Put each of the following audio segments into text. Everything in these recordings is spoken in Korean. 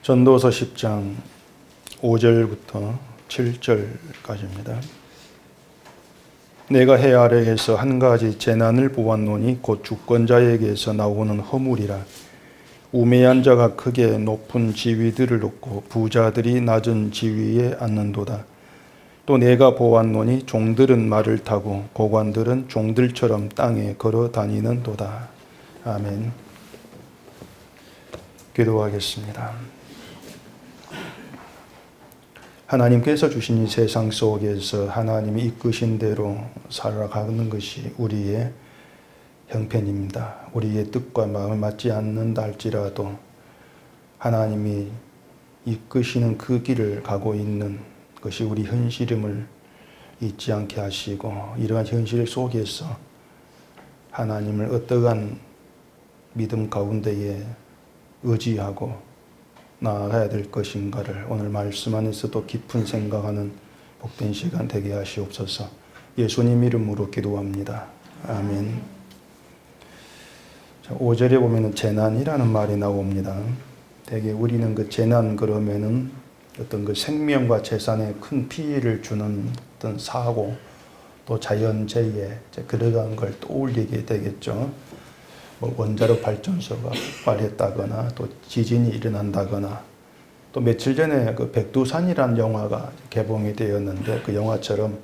전도서 10장 5절부터 7절까지입니다. 내가 해 아래에서 한 가지 재난을 보았노니 곧 주권자에게서 나오는 허물이라. 우매한 자가 크게 높은 지위들을 놓고 부자들이 낮은 지위에 앉는도다. 또 내가 보았노니 종들은 말을 타고 고관들은 종들처럼 땅에 걸어 다니는도다. 아멘. 기도하겠습니다. 하나님께서 주신 이 세상 속에서 하나님이 이끄신 대로 살아가는 것이 우리의 형편입니다. 우리의 뜻과 마음에 맞지 않는다 할지라도 하나님이 이끄시는 그 길을 가고 있는 것이 우리 현실임을 잊지 않게 하시고, 이러한 현실 속에서 하나님을 어떠한 믿음 가운데에 의지하고 나아가야 될 것인가를 오늘 말씀 안에서도 깊은 생각하는 복된 시간 되게 하시옵소서. 예수님 이름으로 기도합니다. 아멘. 5절에 보면 재난이라는 말이 나옵니다. 대개 우리는 그 재난 그러면은 어떤 그 생명과 재산에 큰 피해를 주는 어떤 사고, 또 자연재해, 그러한 걸 떠올리게 되겠죠. 뭐 원자력 발전소가 폭발했다거나 또 지진이 일어난다거나, 또 며칠 전에 그 백두산이라는 영화가 개봉이 되었는데 그 영화처럼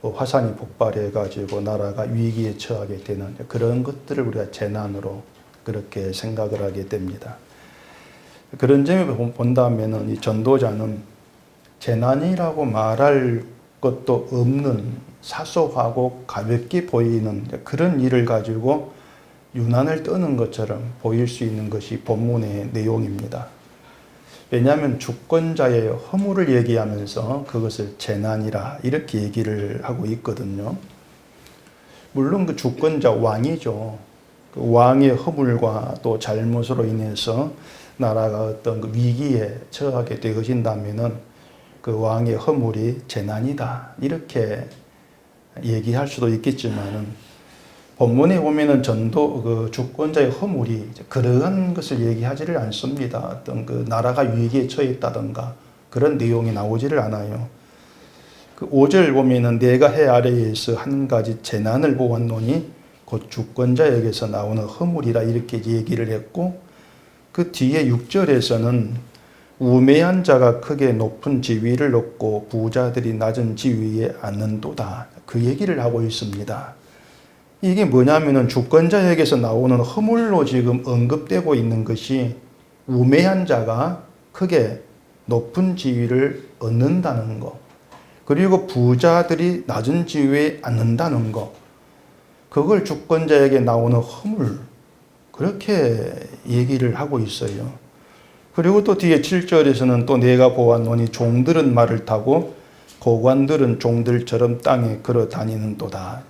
화산이 폭발해 가지고 나라가 위기에 처하게 되는 그런 것들을 우리가 재난으로 그렇게 생각을 하게 됩니다. 그런 점에 본다면은 이 전도자는 재난이라고 말할 것도 없는 사소하고 가볍게 보이는 그런 일을 가지고 유난을 떠는 것처럼 보일 수 있는 것이 본문의 내용입니다. 왜냐하면 주권자의 허물을 얘기하면서 그것을 재난이라 이렇게 얘기를 하고 있거든요. 물론 그 주권자 왕이죠. 그 왕의 허물과 또 잘못으로 인해서 나라가 어떤 그 위기에 처하게 되어진다면은 그 왕의 허물이 재난이다 이렇게 얘기할 수도 있겠지만은, 본문에 보면은 그 주권자의 허물이 그러한 것을 얘기하지를 않습니다. 어떤 그 나라가 위기에 처했다든가 그런 내용이 나오지를 않아요. 그 5절 보면은 내가 해 아래에서 한 가지 재난을 보았노니 곧 주권자에게서 나오는 허물이라 이렇게 얘기를 했고, 그 뒤에 6절에서는 우매한 자가 크게 높은 지위를 얻고 부자들이 낮은 지위에 앉는도다 그 얘기를 하고 있습니다. 이게 뭐냐면은 주권자에게서 나오는 허물로 지금 언급되고 있는 것이 우매한 자가 크게 높은 지위를 얻는다는 것, 그리고 부자들이 낮은 지위에 앉는다는 것, 그걸 주권자에게 나오는 허물 그렇게 얘기를 하고 있어요. 그리고 또 뒤에 7절에서는 또 내가 보았노니 종들은 말을 타고 고관들은 종들처럼 땅에 걸어 다니는도다.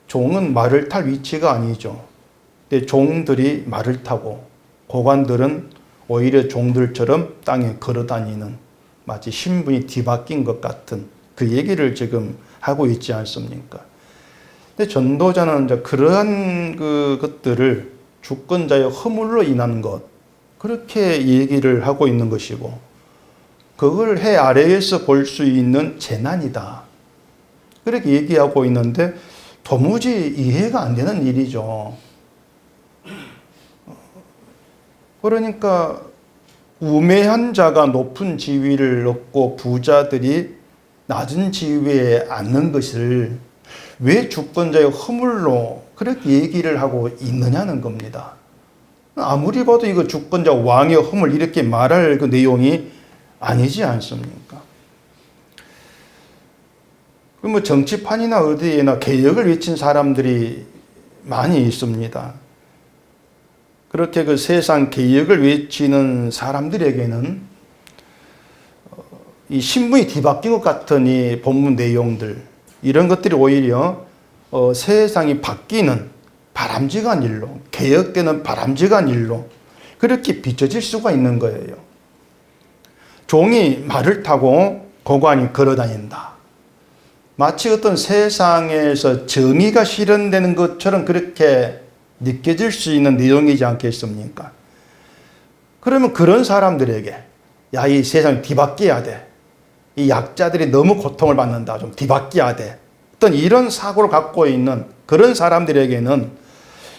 종은 말을 탈 위치가 아니죠. 근데 종들이 말을 타고 고관들은 오히려 종들처럼 땅에 걸어 다니는, 마치 신분이 뒤바뀐 것 같은 그 얘기를 지금 하고 있지 않습니까? 근데 전도자는 이제 그러한 것들을 주권자의 허물로 인한 것 그렇게 얘기를 하고 있는 것이고, 그걸 해 아래에서 볼 수 있는 재난이다 그렇게 얘기하고 있는데 도무지 이해가 안 되는 일이죠. 그러니까 우매한 자가 높은 지위를 얻고 부자들이 낮은 지위에 앉는 것을 왜 주권자의 허물로 그렇게 얘기를 하고 있느냐는 겁니다. 아무리 봐도 이거 주권자 왕의 허물 이렇게 말할 그 내용이 아니지 않습니까? 뭐 정치판이나 어디에나 개혁을 외친 사람들이 많이 있습니다. 그렇게 그 세상 개혁을 외치는 사람들에게는 이 신분이 뒤바뀐 것 같은 이 본문 내용들, 이런 것들이 오히려 세상이 바뀌는 바람직한 일로, 개혁되는 바람직한 일로 그렇게 비춰질 수가 있는 거예요. 종이 말을 타고 고관이 걸어 다닌다. 마치 어떤 세상에서 정의가 실현되는 것처럼 그렇게 느껴질 수 있는 내용이지 않겠습니까? 그러면 그런 사람들에게 야, 이 세상 뒤바뀌어야 돼. 이 약자들이 너무 고통을 받는다. 좀 뒤바뀌어야 돼. 어떤 이런 사고를 갖고 있는 그런 사람들에게는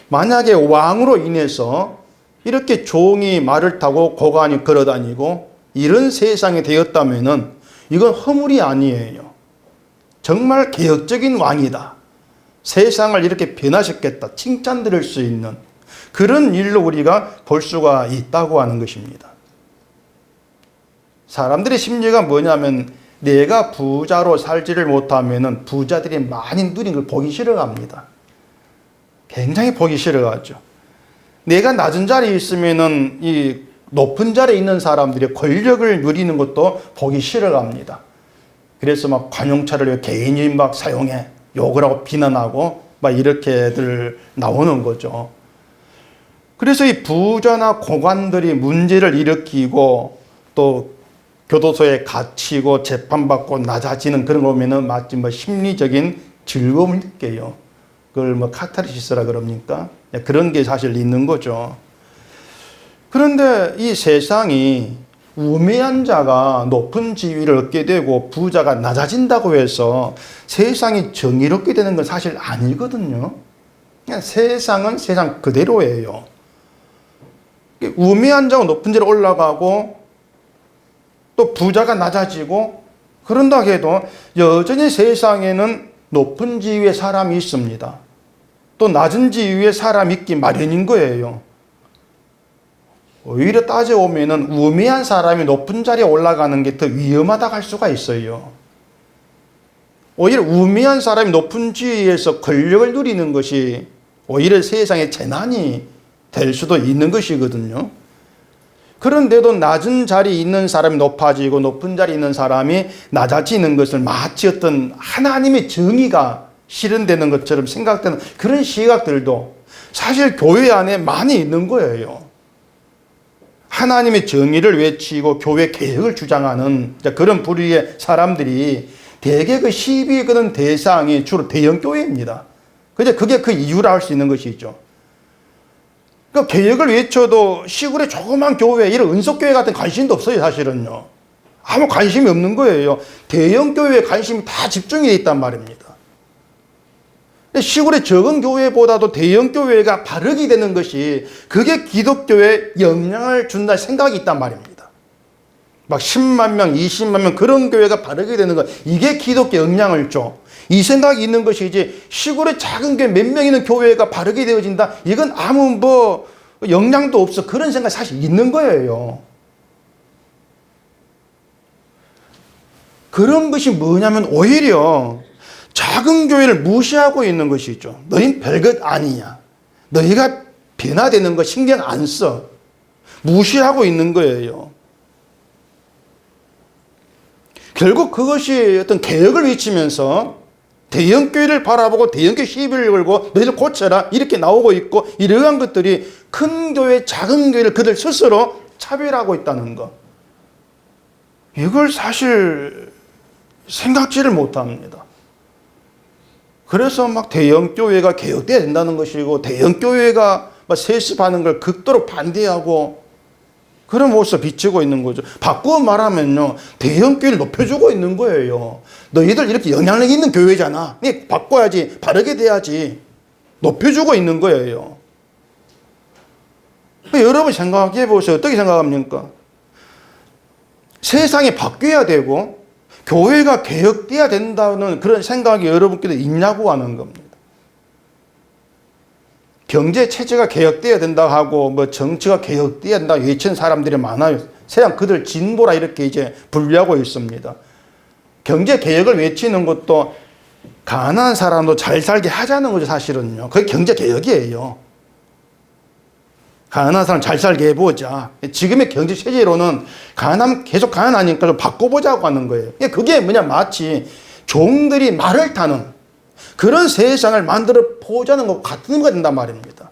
만약에 왕으로 인해서 이렇게 종이 말을 타고 고관이 걸어다니고 이런 세상이 되었다면은 이건 허물이 아니에요. 정말 개혁적인 왕이다. 세상을 이렇게 변화시켰다. 칭찬드릴 수 있는 그런 일로 우리가 볼 수가 있다고 하는 것입니다. 사람들의 심리가 뭐냐면 내가 부자로 살지를 못하면은 부자들이 많이 누린 걸 보기 싫어합니다. 굉장히 보기 싫어하죠. 내가 낮은 자리에 있으면은 이 높은 자리에 있는 사람들이 권력을 누리는 것도 보기 싫어합니다. 그래서 막 관용차를 개인이 막 사용해 욕을 하고 비난하고 막 이렇게들 나오는 거죠. 그래서 이 부자나 고관들이 문제를 일으키고 또 교도소에 갇히고 재판받고 낮아지는 그런 거 보면은 마치 뭐 심리적인 즐거움을 느껴요. 그걸 뭐 카타르시스라 그럽니까? 그런 게 사실 있는 거죠. 그런데 이 세상이 우매한 자가 높은 지위를 얻게 되고 부자가 낮아진다고 해서 세상이 정의롭게 되는 건 사실 아니거든요. 그냥 세상은 세상 그대로예요. 우매한 자가 높은 자리에 올라가고 또 부자가 낮아지고 그런다 해도 여전히 세상에는 높은 지위의 사람이 있습니다. 또 낮은 지위의 사람이 있기 마련인 거예요. 오히려 따져보면은 우매한 사람이 높은 자리에 올라가는 게 더 위험하다고 할 수가 있어요. 오히려 우매한 사람이 높은 지위에서 권력을 누리는 것이 오히려 세상의 재난이 될 수도 있는 것이거든요. 그런데도 낮은 자리에 있는 사람이 높아지고 높은 자리에 있는 사람이 낮아지는 것을 마치 어떤 하나님의 정의가 실현되는 것처럼 생각되는 그런 시각들도 사실 교회 안에 많이 있는 거예요. 하나님의 정의를 외치고 교회 개혁을 주장하는 그런 부류의 사람들이 대개 그 시비 거는 대상이 주로 대형 교회입니다. 근데 그게 그 이유라 할 수 있는 것이죠. 그 개혁을 외쳐도 시골의 조그만 교회, 이런 은속교회 같은 관심도 없어요, 사실은요. 아무 관심이 없는 거예요. 대형 교회에 관심이 다 집중이 돼 있단 말입니다. 시골의 적은 교회보다도 대형 교회가 바르게 되는 것이 그게 기독교에 영향을 준다는 생각이 있단 말입니다. 막 10만 명, 20만 명 그런 교회가 바르게 되는 것, 이게 기독교 영향을 줘. 이 생각이 있는 것이지 시골의 작은 교회 몇 명 있는 교회가 바르게 되어진다. 이건 아무 뭐 영향도 없어. 그런 생각이 사실 있는 거예요. 그런 것이 뭐냐면 오히려 작은 교회를 무시하고 있는 것이죠. 너희는 별것 아니냐. 너희가 변화되는 거 신경 안 써. 무시하고 있는 거예요. 결국 그것이 어떤 개혁을 외치면서 대형 교회를 바라보고 대형 교회 시비를 걸고 너희들 고쳐라 이렇게 나오고 있고 이러한 것들이 큰 교회, 작은 교회를 그들 스스로 차별하고 있다는 것. 이걸 사실 생각지를 못합니다. 그래서 막 대형 교회가 개혁돼야 된다는 것이고 대형 교회가 막 세습하는 걸 극도로 반대하고 그런 모습을 비추고 있는 거죠. 바꾸어 말하면요, 대형 교회를 높여주고 있는 거예요. 너희들 이렇게 영향력 있는 교회잖아. 바꿔야지, 바르게 돼야지. 높여주고 있는 거예요. 여러분 생각해 보세요. 어떻게 생각합니까? 세상이 바뀌어야 되고 교회가 개혁돼야 된다는 그런 생각이 여러분께도 있냐고 하는 겁니다. 경제 체제가 개혁돼야 된다 하고 뭐 정치가 개혁돼야 된다 외치는 사람들이 많아요. 세상 그들 진보라 이렇게 이제 분류하고 있습니다. 경제 개혁을 외치는 것도 가난한 사람도 잘 살게 하자는 거죠, 사실은요. 그게 경제 개혁이에요. 가난한 사람 잘 살게 해보자. 지금의 경제 체제로는 계속 가난하니까 좀 바꿔보자고 하는 거예요. 그게 뭐냐, 마치 종들이 말을 타는 그런 세상을 만들어 보자는 것 같은 거 된단 말입니다.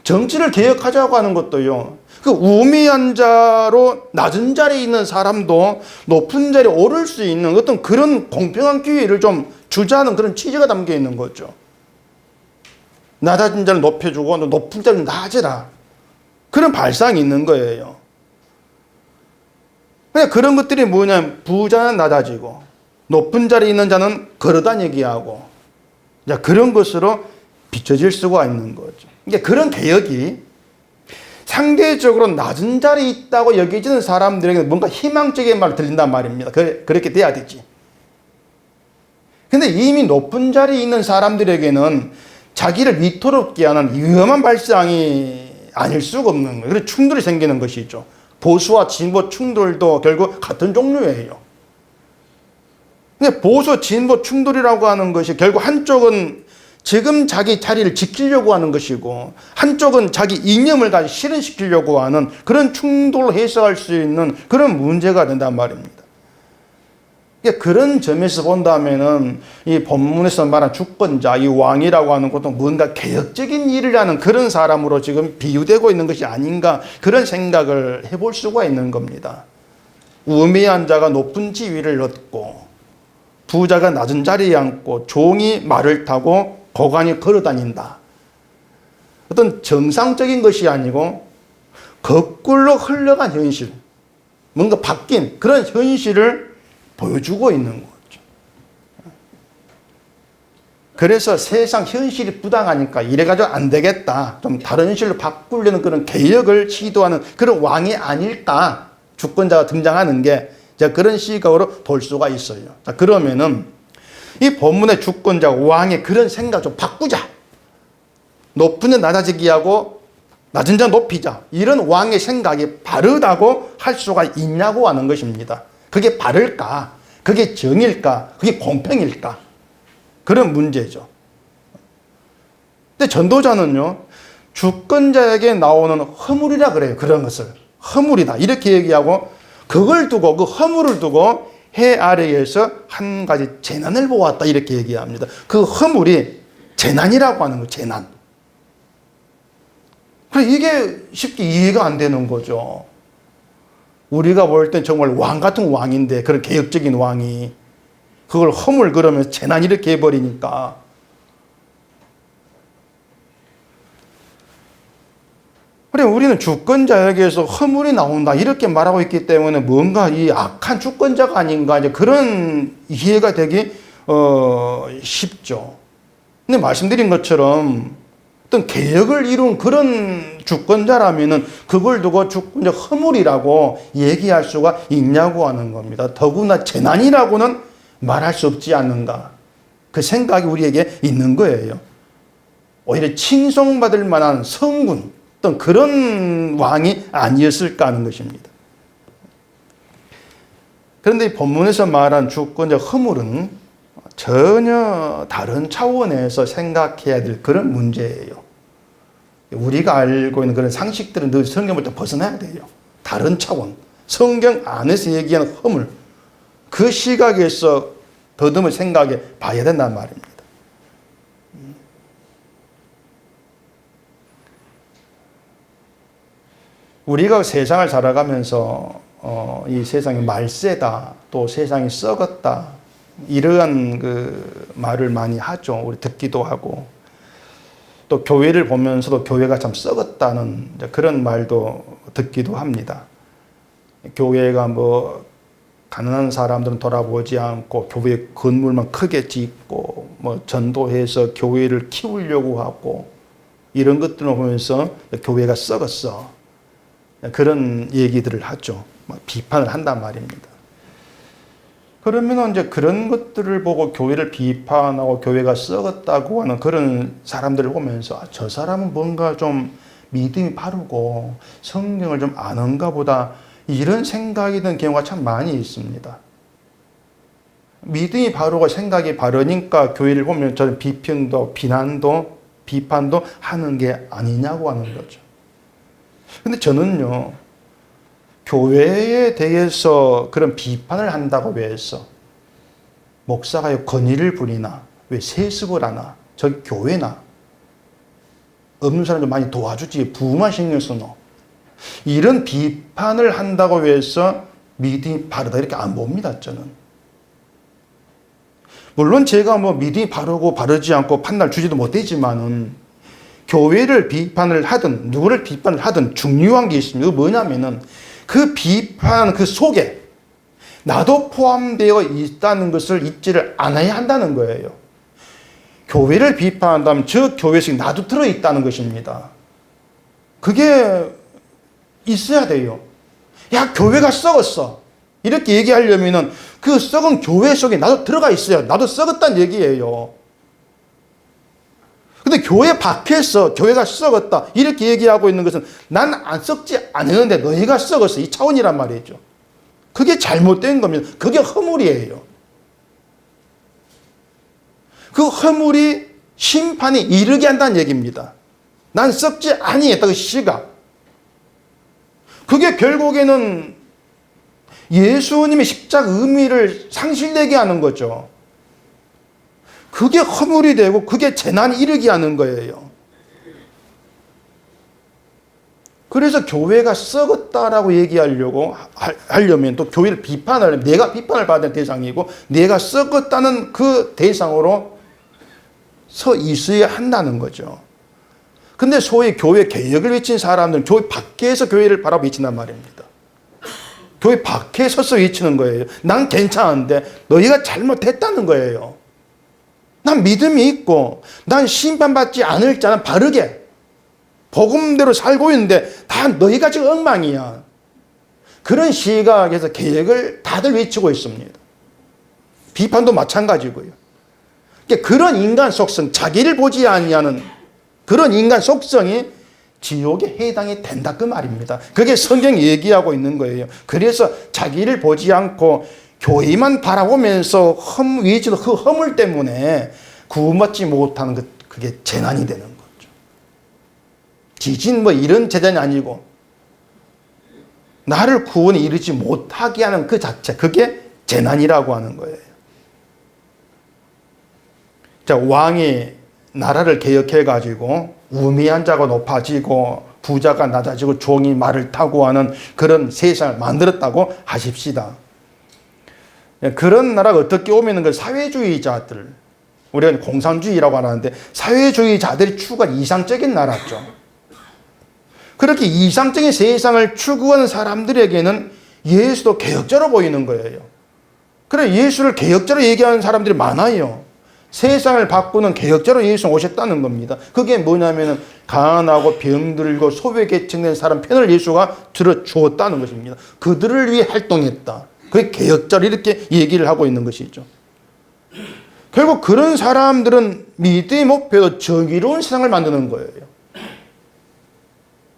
정치를 개혁하자고 하는 것도요, 그 우매한 자로 낮은 자리에 있는 사람도 높은 자리에 오를 수 있는 어떤 그런 공평한 기회를 좀 주자는 그런 취지가 담겨 있는 거죠. 낮아진 자를 높여주고 높은 자를 낮으라. 그런 발상이 있는 거예요. 그냥 그런 것들이 뭐냐면 부자는 낮아지고 높은 자리에 있는 자는 걸어다니게 하고 그런 것으로 비춰질 수가 있는 거죠. 그러니까 그런 개혁이 상대적으로 낮은 자리에 있다고 여겨지는 사람들에게 뭔가 희망적인 말을 들린단 말입니다. 그렇게 돼야 되지. 근데 이미 높은 자리에 있는 사람들에게는 자기를 위태롭게 하는 위험한 발상이 아닐 수가 없는 거예요. 그래서 충돌이 생기는 것이죠. 보수와 진보 충돌도 결국 같은 종류예요. 근데 보수 진보 충돌이라고 하는 것이 결국 한쪽은 지금 자기 자리를 지키려고 하는 것이고 한쪽은 자기 이념을 가지고 실현시키려고 하는 그런 충돌을 해소할 수 있는 그런 문제가 된단 말입니다. 그런 점에서 본다면은 이 본문에서 말한 주권자, 이 왕이라고 하는 것도 뭔가 개혁적인 일을 하는 그런 사람으로 지금 비유되고 있는 것이 아닌가 그런 생각을 해볼 수가 있는 겁니다. 우매한 자가 높은 지위를 얻고 부자가 낮은 자리에 앉고 종이 말을 타고 고관이 걸어다닌다. 어떤 정상적인 것이 아니고 거꾸로 흘러간 현실, 뭔가 바뀐 그런 현실을 보여주고 있는 거죠. 그래서 세상 현실이 부당하니까 이래가지고 안 되겠다. 좀 다른 현실로 바꾸려는 그런 개혁을 시도하는 그런 왕이 아닐까. 주권자가 등장하는 게 그런 시각으로 볼 수가 있어요. 자, 그러면은 이 본문의 주권자 왕의 그런 생각 좀 바꾸자. 높은 자 낮아지게 하고 낮은 자 높이자. 이런 왕의 생각이 바르다고 할 수가 있냐고 하는 것입니다. 그게 바를까? 그게 정일까? 그게 공평일까? 그런 문제죠. 근데 전도자는요, 주권자에게 나오는 허물이라 그래요. 그런 것을. 허물이다. 이렇게 얘기하고 그걸 두고, 그 허물을 두고 해 아래에서 한 가지 재난을 보았다. 이렇게 얘기합니다. 그 허물이 재난이라고 하는 거예요. 재난. 그래, 이게 쉽게 이해가 안 되는 거죠. 우리가 볼 땐 정말 왕 같은 왕인데, 그런 개혁적인 왕이 그걸 허물 그러면 재난 이렇게 해버리니까. 그래, 우리는 주권자에게서 허물이 나온다 이렇게 말하고 있기 때문에 뭔가 이 악한 주권자가 아닌가 이제 그런 이해가 되기 쉽죠. 근데 말씀드린 것처럼 어떤 개혁을 이룬 그런 주권자라면은 그걸 두고 주권자 허물이라고 얘기할 수가 있냐고 하는 겁니다. 더구나 재난이라고는 말할 수 없지 않는가. 그 생각이 우리에게 있는 거예요. 오히려 칭송받을 만한 성군, 어떤 그런 왕이 아니었을까 하는 것입니다. 그런데 이 본문에서 말한 주권자 허물은 전혀 다른 차원에서 생각해야 될 그런 문제예요. 우리가 알고 있는 그런 상식들은 늘 성경부터 벗어나야 돼요. 다른 차원, 성경 안에서 얘기하는 허물, 그 시각에서 더듬어 생각해 봐야 된단 말입니다. 우리가 세상을 살아가면서 이 세상이 말세다, 또 세상이 썩었다, 이러한 그 말을 많이 하죠. 우리 듣기도 하고, 또 교회를 보면서도 교회가 참 썩었다는 그런 말도 듣기도 합니다. 교회가 뭐 가난한 사람들은 돌아보지 않고 교회 건물만 크게 짓고 뭐 전도해서 교회를 키우려고 하고 이런 것들을 보면서 교회가 썩었어. 그런 얘기들을 하죠. 비판을 한단 말입니다. 그러면 이제 그런 것들을 보고 교회를 비판하고 교회가 썩었다고 하는 그런 사람들을 보면서 저 사람은 뭔가 좀 믿음이 바르고 성경을 좀 아는가 보다 이런 생각이 드는 경우가 참 많이 있습니다. 믿음이 바르고 생각이 바르니까 교회를 보면 저는 비평도 비난도 비판도 하는 게 아니냐고 하는 거죠. 근데 저는요, 교회에 대해서 그런 비판을 한다고 해서 목사가 건의를 부리나 왜 세습을 하나 저기 교회나 없는 사람 좀 많이 도와주지 부만 신경 쓰노 이런 비판을 한다고 해서 믿음이 바르다 이렇게 안 봅니다. 저는 물론 제가 뭐 믿음이 바르고 바르지 않고 판단을 주지도 못하지만은 교회를 비판을 하든 누구를 비판을 하든 중요한 게 있습니다. 뭐냐면은 그 비판 그 속에 나도 포함되어 있다는 것을 잊지를 않아야 한다는 거예요. 교회를 비판한다면 저 교회 속에 나도 들어있다는 것입니다. 그게 있어야 돼요. 야, 교회가 썩었어. 이렇게 얘기하려면은 그 썩은 교회 속에 나도 들어가 있어요. 나도 썩었다는 얘기예요. 근데 교회 밖에서 교회가 썩었다. 이렇게 얘기하고 있는 것은 난 안 썩지 않았는데 너희가 썩었어. 이 차원이란 말이죠. 그게 잘못된 겁니다. 그게 허물이에요. 그 허물이 심판에 이르게 한다는 얘기입니다. 난 썩지 아니했다. 그 시각. 그게 결국에는 예수님의 십자가 의미를 상실되게 하는 거죠. 그게 허물이 되고 그게 재난이 이르게 하는 거예요. 그래서 교회가 썩었다라고 하려면 또 교회를 비판하려면 내가 비판을 받는 대상이고 내가 썩었다는 그 대상으로 서 있어야 한다는 거죠. 근데 소위 교회 개혁을 외친 사람들은 교회 밖에서 교회를 바라보고 외친단 말입니다. 교회 밖에 서서 외치는 거예요. 난 괜찮은데 너희가 잘못했다는 거예요. 난 믿음이 있고 난 심판받지 않을 자는 바르게 복음대로 살고 있는데 다 너희가 지금 엉망이야. 그런 시각에서 개혁을 다들 외치고 있습니다. 비판도 마찬가지고요. 그러니까 그런 인간 속성, 자기를 보지 아니하는 그런 인간 속성이 지옥에 해당이 된다 그 말입니다. 그게 성경이 얘기하고 있는 거예요. 그래서 자기를 보지 않고 교회만 바라보면서 외치는 그 허물 때문에 구원받지 못하는 그게 재난이 되는 거죠. 지진 뭐 이런 재난이 아니고 나를 구원에 이르지 못하게 하는 그 자체, 그게 재난이라고 하는 거예요. 자, 왕이 나라를 개혁해가지고 우매한 자가 높아지고 부자가 낮아지고 종이 말을 타고 하는 그런 세상을 만들었다고 하십시다. 그런 나라가 어떻게 오면 그 사회주의자들, 우리가 공산주의라고 하는데 사회주의자들이 추구한 이상적인 나라죠. 그렇게 이상적인 세상을 추구하는 사람들에게는 예수도 개혁자로 보이는 거예요. 그래 예수를 개혁자로 얘기하는 사람들이 많아요. 세상을 바꾸는 개혁자로 예수는 오셨다는 겁니다. 그게 뭐냐면은 가난하고 병들고 소외계층된 사람 편을 예수가 들어주었다는 것입니다. 그들을 위해 활동했다. 그게 개혁자로 이렇게 얘기를 하고 있는 것이죠. 결국 그런 사람들은 믿음의 목표도 정의로운 세상을 만드는 거예요.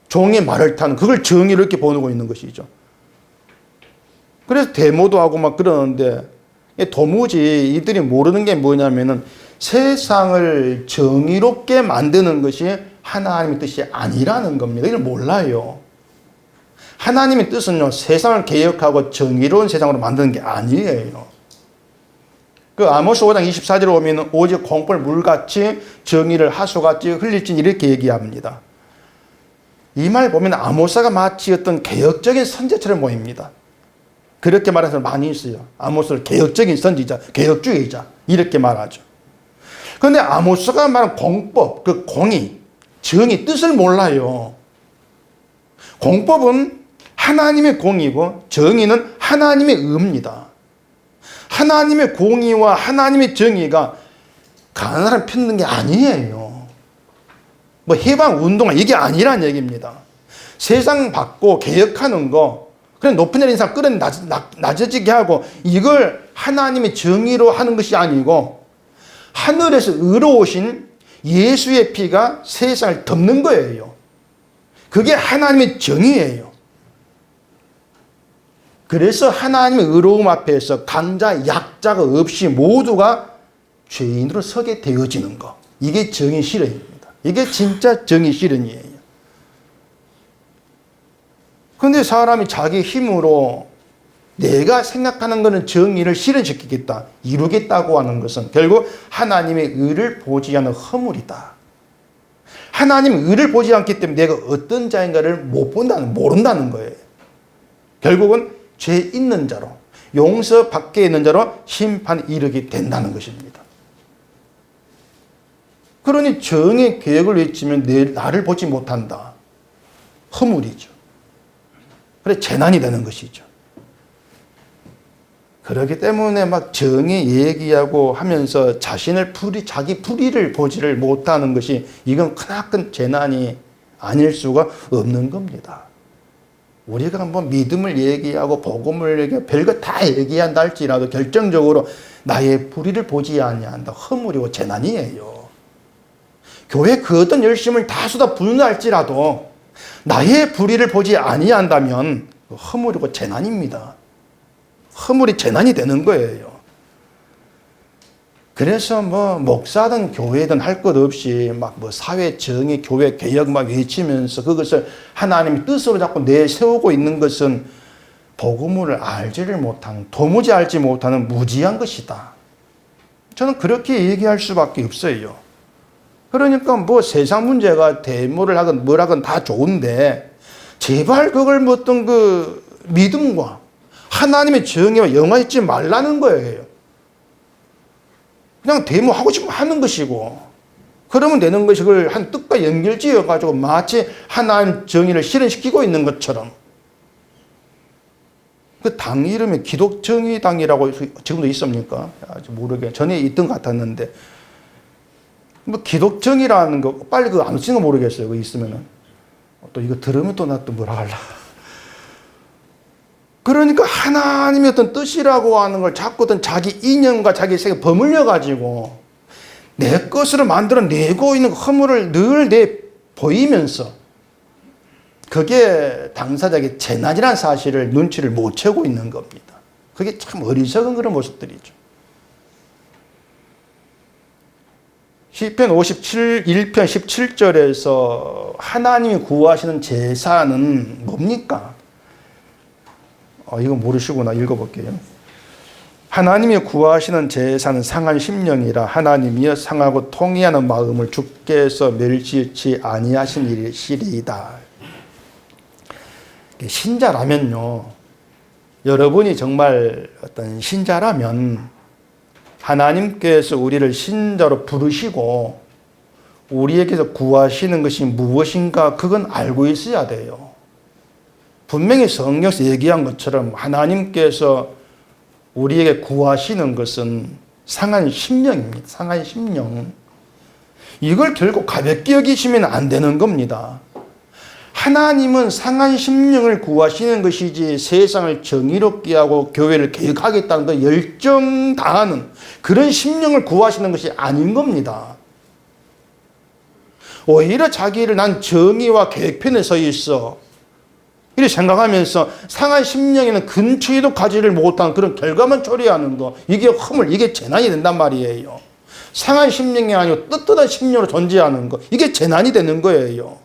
종의 말을 타는 그걸 정의로 이렇게 보고 있는 것이죠. 그래서 데모도 하고 막 그러는데 도무지 이들이 모르는 게 뭐냐면은 세상을 정의롭게 만드는 것이 하나님의 뜻이 아니라는 겁니다. 이걸 몰라요. 하나님의 뜻은요, 세상을 개혁하고 정의로운 세상으로 만드는 게 아니에요. 그 아모스 5장 24절에 보면 오직 공포를 물같이 정의를 하수같이 흘릴지 이렇게 얘기합니다. 이 말 보면 아모스가 마치 어떤 개혁적인 선제처럼 보입니다. 그렇게 말하는 사람 많이 있어요. 아모스를 개혁적인 선지자, 개혁주의자 이렇게 말하죠. 그런데 아모스가 말한 공법, 그 공의, 정의 뜻을 몰라요. 공법은 하나님의 공의고 정의는 하나님의 의입니다. 하나님의 공의와 하나님의 정의가 가난한 사람 편든 게 아니에요. 뭐 해방운동은 이게 아니란 얘기입니다. 세상 바꿔 개혁하는 거, 그냥 높은 데 있는 사람 끌어 낮아지게 하고 이걸 하나님의 정의로 하는 것이 아니고 하늘에서 의로우신 예수의 피가 세상을 덮는 거예요. 그게 하나님의 정의예요. 그래서 하나님의 의로움 앞에서 강자, 약자가 없이 모두가 죄인으로 서게 되어지는 것. 이게 정의 실현입니다. 이게 진짜 정의 실현이에요. 그런데 사람이 자기 힘으로 내가 생각하는 것은 정의를 실현시키겠다, 이루겠다고 하는 것은 결국 하나님의 의를 보지 않는 허물이다. 하나님의 의를 보지 않기 때문에 내가 어떤 자인가를 모른다는 거예요. 결국은 죄 있는 자로, 용서 밖에 있는 자로 심판에 이르게 된다는 것입니다. 그러니 정의 계획을 외치면 나를 보지 못한다. 허물이죠. 그래 재난이 되는 것이죠. 그렇기 때문에 막 정의 얘기하고 하면서 자기 불의를 보지를 못하는 것이 이건 크나큰 재난이 아닐 수가 없는 겁니다. 우리가 뭐 믿음을 얘기하고 복음을 얘기하고 별거 다 얘기한다 할지라도 결정적으로 나의 불의를 보지 아니한다. 허물이고 재난이에요. 교회 그 어떤 열심을 다 쏟아 붓는다 할지라도 나의 불의를 보지 아니한다면 허물이고 재난입니다. 허물이 재난이 되는 거예요. 그래서 뭐 목사든 교회든 할 것 없이 막 뭐 사회 정의 교회 개혁 막 외치면서 그것을 하나님의 뜻으로 자꾸 내세우고 있는 것은 복음을 알지를 못하는, 도무지 알지 못하는 무지한 것이다. 저는 그렇게 얘기할 수밖에 없어요. 그러니까 뭐 세상 문제가 데모를 하건 뭘 하건 다 좋은데 제발 그걸 뭐 어떤 그 믿음과 하나님의 정의와 영화있지 말라는 거예요. 그냥 데모하고 싶으면 하는 것이고 그러면 되는 것이 그걸 한 뜻과 연결지어가지고 마치 하나님 정의를 실현시키고 있는 것처럼. 그 당 이름이 기독정의당이라고 지금도 있습니까? 아직 모르게 전에 있던 것 같았는데 뭐 기독정의라는 거 빨리 그거 안 쓰는 거 모르겠어요. 그거 있으면은 또 이거 들으면 또 나 또 뭐라 할라. 그러니까 하나님의 어떤 뜻이라고 하는 걸 자꾸 어떤 자기 이념과 자기 세계 버물려 가지고 내 것으로 만들어내고 있는 허물을 늘 내 보이면서 그게 당사자에게 재난이라는 사실을 눈치를 못 채고 있는 겁니다. 그게 참 어리석은 그런 모습들이죠. 시편 51편 17절에서 하나님이 구하시는 제사는 뭡니까? 이거 모르시구나. 읽어볼게요. 하나님이 구하시는 제사는 상한 심령이라 하나님이여 상하고 통회하는 마음을 주께서 멸시치 아니하신 일이시리이다. 신자라면요, 여러분이 정말 어떤 신자라면 하나님께서 우리를 신자로 부르시고 우리에게서 구하시는 것이 무엇인가 그건 알고 있어야 돼요. 분명히 성경에서 얘기한 것처럼 하나님께서 우리에게 구하시는 것은 상한 심령입니다. 상한 심령. 이걸 결국 가볍게 여기시면 안 되는 겁니다. 하나님은 상한 심령을 구하시는 것이지 세상을 정의롭게 하고 교회를 개혁하겠다는 그 열정 다하는 그런 심령을 구하시는 것이 아닌 겁니다. 오히려 자기를 난 정의와 개혁편에 서 있어 이렇게 생각하면서 상한 심령에는 근처에도 가지를 못한 그런 결과만 초래하는 거, 이게 허물, 이게 재난이 된단 말이에요. 상한 심령이 아니고 떳떳한 심령으로 존재하는 거, 이게 재난이 되는 거예요.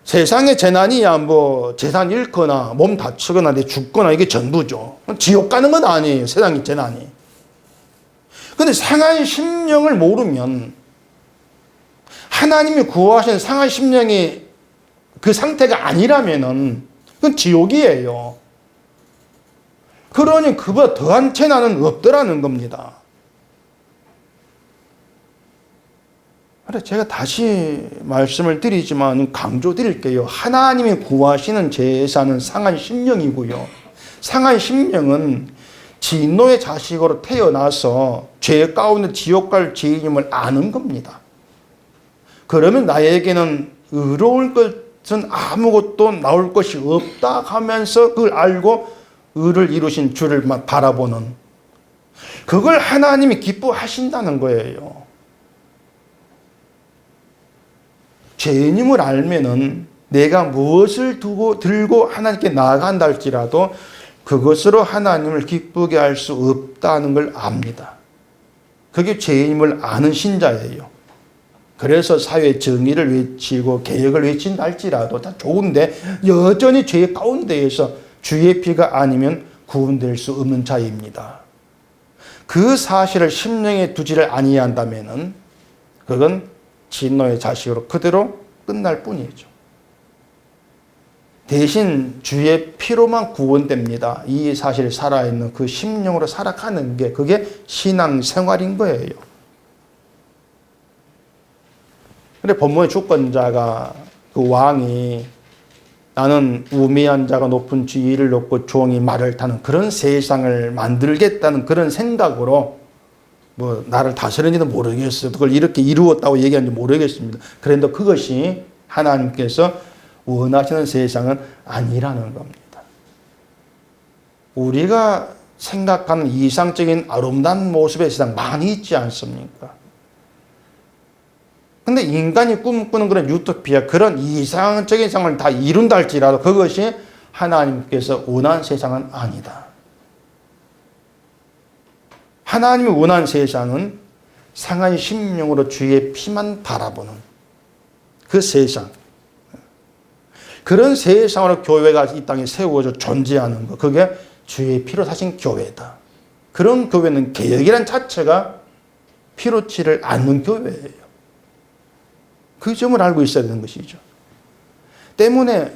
세상의 재난이야 뭐 재산 잃거나 몸 다치거나 내 죽거나 이게 전부죠. 지옥 가는 건 아니에요. 세상의 재난이. 근데 상한 심령을 모르면 하나님이 구하신 상한 심령이 그 상태가 아니라면은 그건 지옥이에요. 그러니 그보다 더한 재난은 없더라는 겁니다. 그래 제가 다시 말씀을 드리지만 강조드릴게요. 하나님이 구하시는 제사는 상한 심령이고요. 상한 심령은 진노의 자식으로 태어나서 죄 가운데 지옥 갈 죄인임을 아는 겁니다. 그러면 나에게는 의로울 것은 아무것도 나올 것이 없다 하면서 그걸 알고 의를 이루신 주를 바라보는, 그걸 하나님이 기뻐하신다는 거예요. 죄인임을 알면은 내가 무엇을 들고 하나님께 나아간다 할지라도 그것으로 하나님을 기쁘게 할 수 없다는 걸 압니다. 그게 죄인임을 아는 신자예요. 그래서 사회 정의를 외치고 개혁을 외친다 할지라도 다 좋은데 여전히 죄 가운데에서 주의 피가 아니면 구원될 수 없는 자입니다. 그 사실을 심령에 두지를 아니한다면은 그건 진노의 자식으로 그대로 끝날 뿐이죠. 대신 주의 피로만 구원됩니다. 이 사실이 살아있는 그 심령으로 살아가는 게 그게 신앙생활인 거예요. 근데 본문의 주권자가 그 왕이 나는 우매한 자가 높은 지위를 놓고 종이 말을 타는 그런 세상을 만들겠다는 그런 생각으로 뭐 나를 다스리는지도 모르겠어요. 그걸 이렇게 이루었다고 얘기하는지 모르겠습니다. 그런데 그것이 하나님께서 원하시는 세상은 아니라는 겁니다. 우리가 생각하는 이상적인 아름다운 모습의 세상 많이 있지 않습니까? 근데 인간이 꿈꾸는 그런 유토피아, 그런 이상적인 세상을 다 이룬다 할지라도 그것이 하나님께서 원하는 세상은 아니다. 하나님이 원하는 세상은 상한 심령으로 주의 피만 바라보는 그 세상. 그런 세상으로 교회가 이 땅에 세워져 존재하는 것. 그게 주의 피로 사신 교회다. 그런 교회는 개혁이란 자체가 피로치를 않는 교회예요. 그 점을 알고 있어야 되는 것이죠. 때문에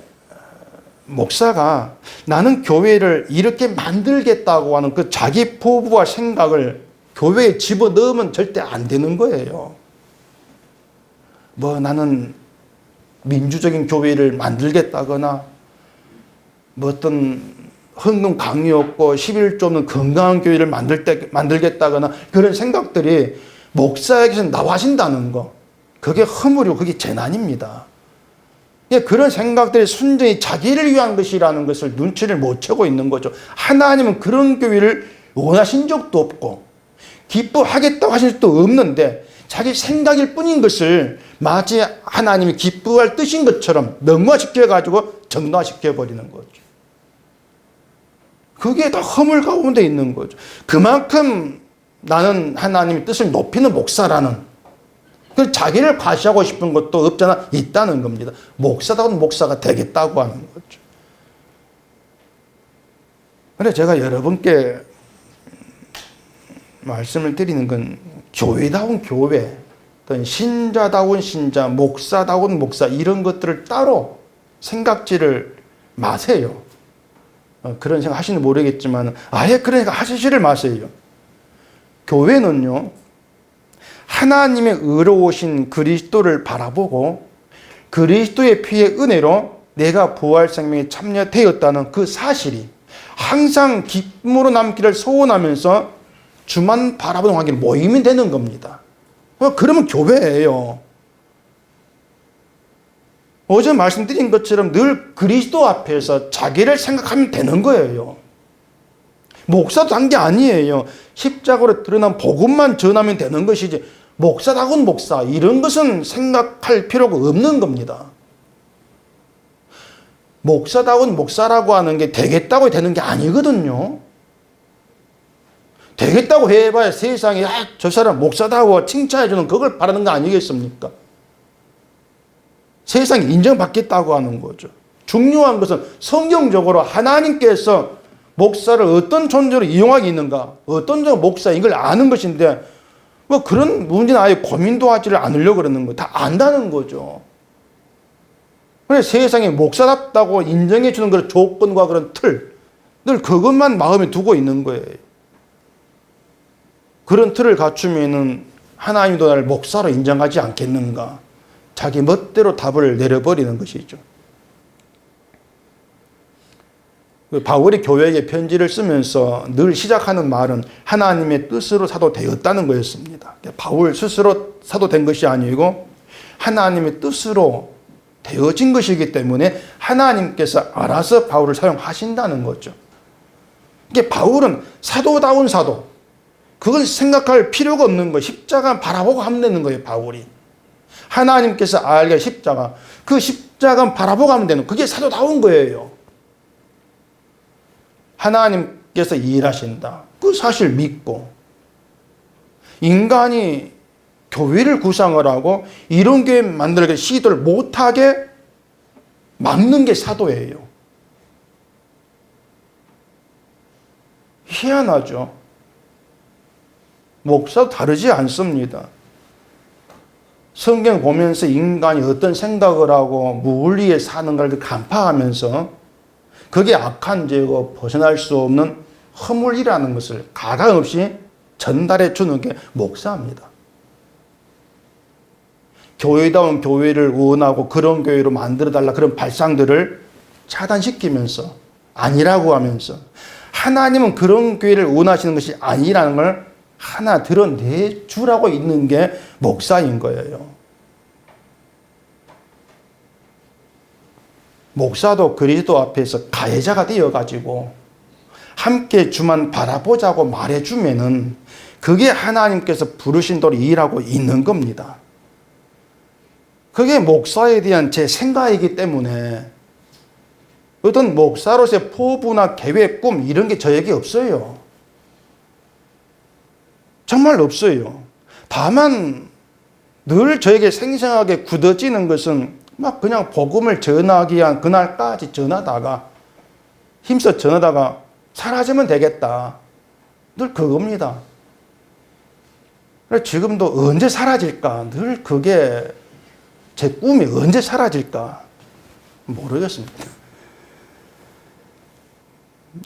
목사가 나는 교회를 이렇게 만들겠다고 하는 그 자기 포부와 생각을 교회에 집어넣으면 절대 안 되는 거예요. 뭐 나는 민주적인 교회를 만들겠다거나 뭐 어떤 헌금 강요 없고 11조 없는 건강한 교회를 만들겠다거나 그런 생각들이 목사에게서 나와진다는 거. 그게 허물이고 그게 재난입니다. 그런 생각들이 순전히 자기를 위한 것이라는 것을 눈치를 못 채고 있는 거죠. 하나님은 그런 교회를 원하신 적도 없고 기뻐하겠다고 하실 수도 없는데 자기 생각일 뿐인 것을 마치 하나님이 기뻐할 뜻인 것처럼 능화시켜가지고 정당화시켜버리는 거죠. 그게 다 허물 가운데 있는 거죠. 그만큼 나는 하나님의 뜻을 높이는 목사라는 그 자기를 과시하고 싶은 것도 없잖아 있다는 겁니다. 목사다운 목사가 되겠다고 하는 거죠. 그래서 제가 여러분께 말씀을 드리는 건 교회다운 교회, 신자다운 신자, 목사다운 목사 이런 것들을 따로 생각지를 마세요. 그런 생각 하시는지 모르겠지만 아예 그런 생각 하시지를 마세요. 교회는요. 하나님의 의로우신 그리스도를 바라보고 그리스도의 피의 은혜로 내가 부활 생명에 참여되었다는 그 사실이 항상 기쁨으로 남기를 소원하면서 주만 바라보는 관계를 모이면 되는 겁니다. 그러면 교회예요. 어제 말씀드린 것처럼 늘 그리스도 앞에서 자기를 생각하면 되는 거예요. 목사도 한 게 아니에요. 십자가로 드러난 복음만 전하면 되는 것이지 목사다운 목사 이런 것은 생각할 필요가 없는 겁니다. 목사다운 목사라고 하는 게 되겠다고 되는 게 아니거든요. 되겠다고 해봐야 세상에 저 사람 목사다워 칭찬해주는 그걸 바라는 거 아니겠습니까? 세상이 인정받겠다고 하는 거죠. 중요한 것은 성경적으로 하나님께서 목사를 어떤 존재로 이용하고 있는가, 어떤 존재가 목사인 걸 아는 것인데 뭐 그런 문제는 아예 고민도 하지를 않으려고 그러는 거 다 안다는 거죠. 그래서 세상에 목사답다고 인정해 주는 그런 조건과 그런 틀, 늘 그것만 마음에 두고 있는 거예요. 그런 틀을 갖추면은 하나님도 나를 목사로 인정하지 않겠는가? 자기 멋대로 답을 내려버리는 것이죠. 바울이 교회에게 편지를 쓰면서 늘 시작하는 말은 하나님의 뜻으로 사도 되었다는 거였습니다. 바울 스스로 사도 된 것이 아니고 하나님의 뜻으로 되어진 것이기 때문에 하나님께서 알아서 바울을 사용하신다는 거죠. 이게 바울은 사도다운 사도, 그걸 생각할 필요가 없는 거예요. 십자가 바라보고 하면 되는 거예요, 바울이. 하나님께서 알게 십자가, 그 십자가 바라보고 하면 되는, 그게 사도다운 거예요. 하나님께서 일하신다. 그 사실 믿고 인간이 교회를 구상을 하고 이런 교회 만들기 시도를 못하게 막는 게 사도예요. 희한하죠. 목사도 다르지 않습니다. 성경 보면서 인간이 어떤 생각을 하고 무엇 위에 사는가를 간파하면서 그게 악한 죄고 벗어날 수 없는 허물이라는 것을 가감없이 전달해 주는 게 목사입니다. 교회다운 교회를 원하고 그런 교회로 만들어달라 그런 발상들을 차단시키면서 아니라고 하면서 하나님은 그런 교회를 원하시는 것이 아니라는 걸 하나 드러내주라고 있는 게 목사인 거예요. 목사도 그리스도 앞에서 가해자가 되어가지고 함께 주만 바라보자고 말해주면은 그게 하나님께서 부르신 대로 일하고 있는 겁니다. 그게 목사에 대한 제 생각이기 때문에 어떤 목사로서의 포부나 계획, 꿈 이런 게 저에게 없어요. 정말 없어요. 다만 늘 저에게 생생하게 굳어지는 것은 막 그냥 복음을 전하기 위한 그날까지 전하다가 힘써 전하다가 사라지면 되겠다. 늘 그겁니다. 지금도 언제 사라질까? 늘 그게 제 꿈이 언제 사라질까? 모르겠습니다.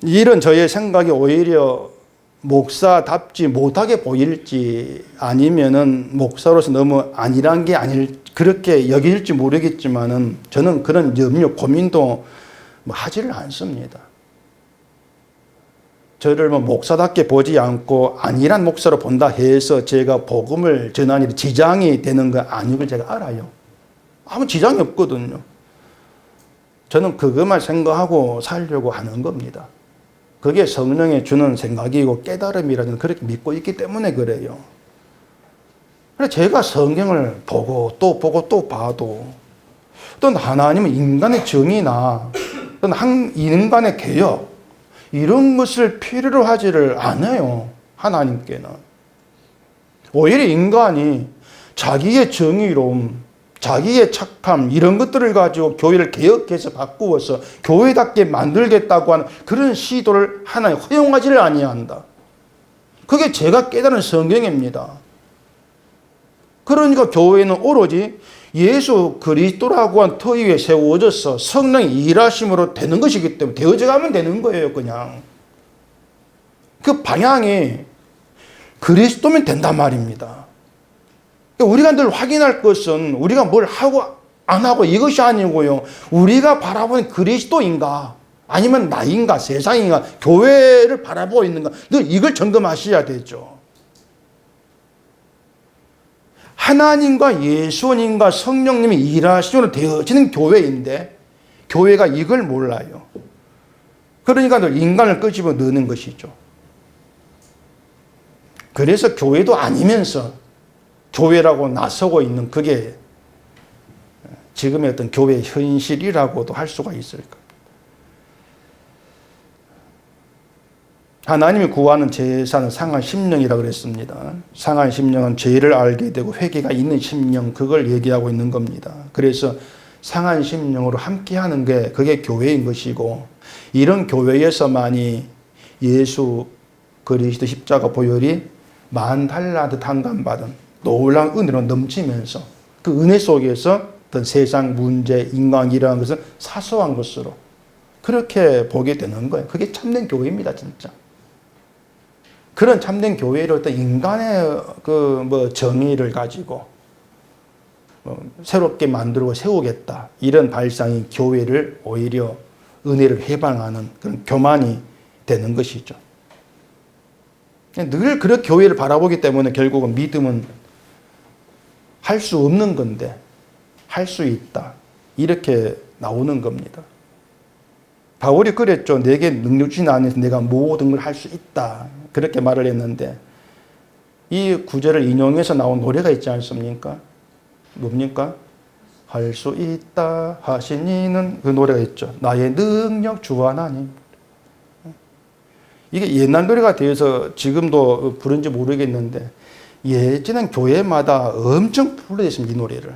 이런 저의 생각이 오히려 목사답지 못하게 보일지 아니면은 목사로서 너무 아니란 게 아닐 그렇게 여길지 모르겠지만은 저는 그런 염려 고민도 하지를 않습니다. 저를 목사답게 보지 않고 아니란 목사로 본다 해서 제가 복음을 전하는 일에 지장이 되는 거 아닌 걸 제가 알아요. 아무 지장이 없거든요. 저는 그것만 생각하고 살려고 하는 겁니다. 그게 성령이 주는 생각이고 깨달음이라는 그렇게 믿고 있기 때문에 그래요. 그래서 제가 성경을 보고 또 봐도 어떤 하나님은 인간의 정의나 어떤 인간의 개혁 이런 것을 필요로 하지를 않아요. 하나님께는. 오히려 인간이 자기의 정의로움, 자기의 착함 이런 것들을 가지고 교회를 개혁해서 바꾸어서 교회답게 만들겠다고 하는 그런 시도를 하나님 허용하지를 아니한다. 그게 제가 깨달은 성경입니다. 그러니까 교회는 오로지 예수 그리스도라고 한 터 위에 세워져서 성령의 일하심으로 되는 것이기 때문에 되어져 가면 되는 거예요. 그냥 그 방향이 그리스도면 된단 말입니다. 우리가 늘 확인할 것은 우리가 뭘 하고 안 하고 이것이 아니고요. 우리가 바라보는 그리스도인가 아니면 나인가 세상인가 교회를 바라보고 있는가 늘 이걸 점검하셔야 되죠. 하나님과 예수님과 성령님이 일하시는 되어지는 교회인데 교회가 이걸 몰라요. 그러니까 늘 인간을 끄집어 넣는 것이죠. 그래서 교회도 아니면서 교회라고 나서고 있는 그게 지금의 어떤 교회의 현실이라고도 할 수가 있을 겁니다. 하나님이 구하는 제사는 상한 심령이라고 그랬습니다. 상한 심령은 죄를 알게 되고 회개가 있는 심령 그걸 얘기하고 있는 겁니다. 그래서 상한 심령으로 함께하는 게 그게 교회인 것이고 이런 교회에서만이 예수 그리스도 십자가 보혈이 10,000달란트 탕감받은 놀라운 은혜로 넘치면서 그 은혜 속에서 어떤 세상 문제, 인간이라는 것은 사소한 것으로 그렇게 보게 되는 거예요. 그게 참된 교회입니다, 진짜. 그런 참된 교회를 어떤 인간의 정의를 가지고 새롭게 만들고 세우겠다. 이런 발상이 교회를 오히려 은혜를 해방하는 그런 교만이 되는 것이죠. 늘 그렇게 교회를 바라보기 때문에 결국은 믿음은 할 수 없는 건데 할 수 있다. 이렇게 나오는 겁니다. 바울이 그랬죠. 내게 능력 주신 안에서 내가 모든 걸 할 수 있다. 그렇게 말을 했는데 이 구절을 인용해서 나온 노래가 있지 않습니까? 뭡니까? 할 수 있다 하신 이는 그 노래가 있죠. 나의 능력 주 하나님. 이게 옛날 노래가 되어서 지금도 부른지 모르겠는데 예전엔 교회마다 엄청 불러댔습니다. 이 노래를.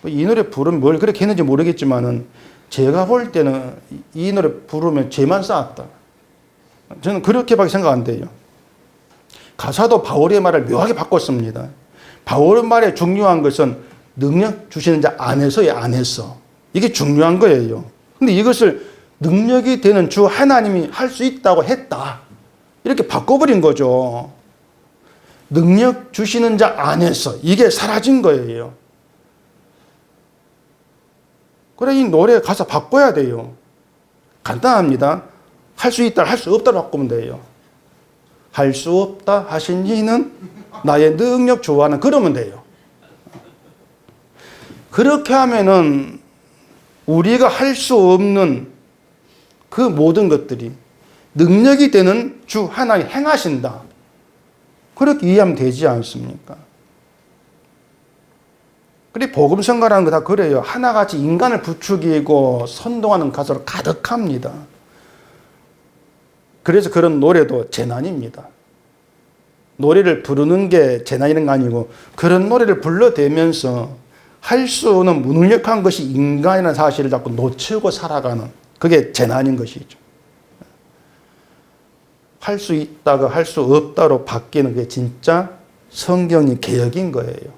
이 노래 부르면 뭘 그렇게 했는지 모르겠지만은 제가 볼 때는 이 노래 부르면 죄만 쌓았다. 저는 그렇게밖에 생각 안 돼요. 가사도 바울의 말을 묘하게 바꿨습니다. 바울의 말에 중요한 것은 능력 주시는 자 안에서의 안에서. 이게 중요한 거예요. 근데 이것을 능력이 되는 주 하나님이 할 수 있다고 했다. 이렇게 바꿔버린 거죠. 능력 주시는 자 안에서 이게 사라진 거예요. 그래, 이 노래 가사 바꿔야 돼요. 간단합니다. 할 수 있다, 할 수 없다로 바꾸면 돼요. 할 수 없다 하신 이는 나의 능력 좋아하는, 그러면 돼요. 그렇게 하면은 우리가 할 수 없는 그 모든 것들이 능력이 되는 주 하나님 행하신다. 그렇게 이해하면 되지 않습니까? 그리고 복음성가라는 거 다 그래요. 하나같이 인간을 부추기고 선동하는 가사로 가득합니다. 그래서 그런 노래도 재난입니다. 노래를 부르는 게 재난이는 거 아니고 그런 노래를 불러대면서 할 수 없는 무능력한 것이 인간이라는 사실을 자꾸 놓치고 살아가는, 그게 재난인 것이죠. 할 수 있다가 할 수 없다로 바뀌는 게 진짜 성경의 개혁인 거예요.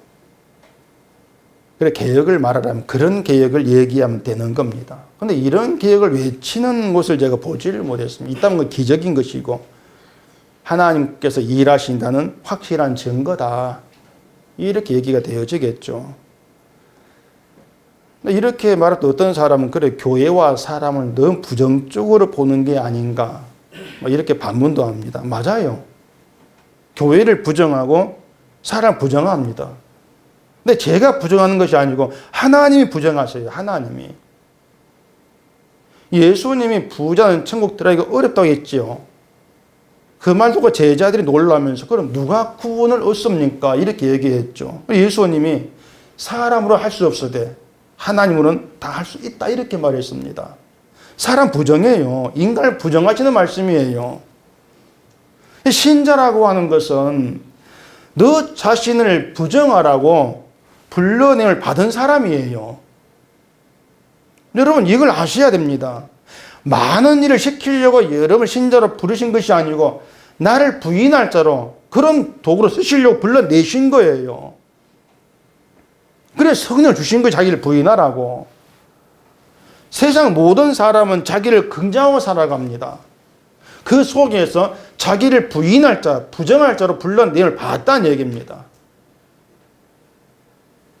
그래, 개혁을 말하라면 그런 개혁을 얘기하면 되는 겁니다. 그런데 이런 개혁을 외치는 것을 제가 보지를 못했습니다. 있다면 건 기적인 것이고 하나님께서 일하신다는 확실한 증거다. 이렇게 얘기가 되어지겠죠. 이렇게 말할 때 어떤 사람은 그래, 교회와 사람을 너무 부정적으로 보는 게 아닌가, 이렇게 반문도 합니다. 맞아요. 교회를 부정하고 사람 부정합니다. 근데 제가 부정하는 것이 아니고 하나님이 부정하세요. 하나님이. 예수님이 부자는 천국 들어가기가 어렵다고 했지요. 그 말 듣고 제자들이 놀라면서 그럼 누가 구원을 얻습니까? 이렇게 얘기했죠. 예수님이 사람으로 할 수 없으되 하나님으로는 다 할 수 있다, 이렇게 말했습니다. 사람 부정해요. 인간을 부정하시는 말씀이에요. 신자라고 하는 것은 너 자신을 부정하라고 불러냄을 받은 사람이에요. 여러분, 이걸 아셔야 됩니다. 많은 일을 시키려고 여러분을 신자로 부르신 것이 아니고 나를 부인할 자로, 그런 도구로 쓰시려고 불러내신 거예요. 그래서 성령을 주신 거예요. 자기를 부인하라고. 세상 모든 사람은 자기를 긍정하고 살아갑니다. 그 속에서 자기를 부인할 자, 부정할 자로 불러내임을 받았다는 얘기입니다.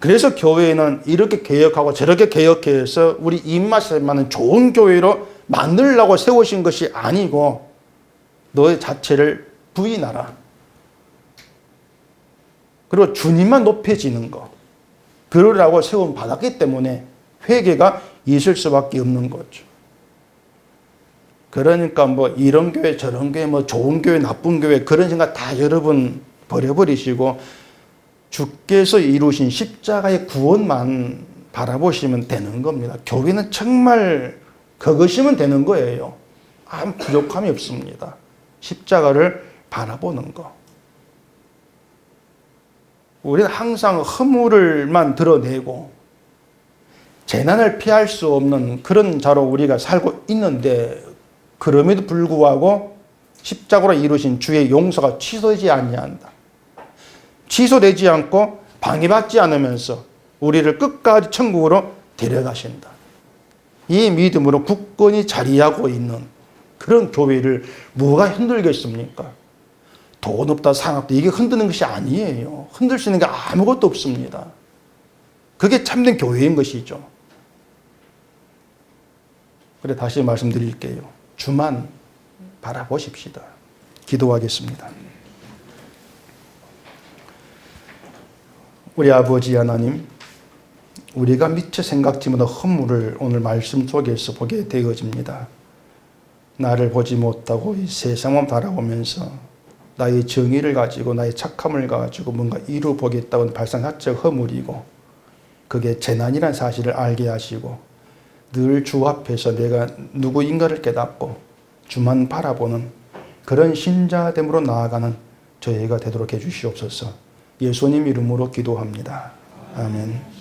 그래서 교회는 이렇게 개혁하고 저렇게 개혁해서 우리 입맛에 맞는 좋은 교회로 만들려고 세우신 것이 아니고 너의 자체를 부인하라. 그리고 주님만 높여지는 거, 그러라고 세움 받았기 때문에 회개가 있을 수밖에 없는 거죠. 그러니까 뭐 이런 교회 저런 교회, 뭐 좋은 교회 나쁜 교회, 그런 생각 다 여러분 버려버리시고 주께서 이루신 십자가의 구원만 바라보시면 되는 겁니다. 교회는 정말 그것이면 되는 거예요. 아무 부족함이 없습니다. 십자가를 바라보는 거. 우리는 항상 허물을만 드러내고 재난을 피할 수 없는 그런 자로 우리가 살고 있는데, 그럼에도 불구하고 십자가로 이루신 주의 용서가 취소되지 아니한다. 취소되지 않고 방해받지 않으면서 우리를 끝까지 천국으로 데려가신다. 이 믿음으로 굳건히 자리하고 있는 그런 교회를 뭐가 흔들겠습니까? 돈 없다, 상 없다, 이게 흔드는 것이 아니에요. 흔들 수 있는 게 아무것도 없습니다. 그게 참된 교회인 것이죠. 그래, 다시 말씀드릴게요. 주만 바라보십시다. 기도하겠습니다. 우리 아버지 하나님, 우리가 미처 생각지 못한 허물을 오늘 말씀 속에서 보게 되어집니다. 나를 보지 못하고 이 세상만 바라보면서 나의 정의를 가지고 나의 착함을 가지고 뭔가 이루어보겠다고 발상 자체가 허물이고 그게 재난이라는 사실을 알게 하시고 늘 주 앞에서 내가 누구인가를 깨닫고 주만 바라보는 그런 신자됨으로 나아가는 저희가 되도록 해주시옵소서. 예수님 이름으로 기도합니다. 아멘.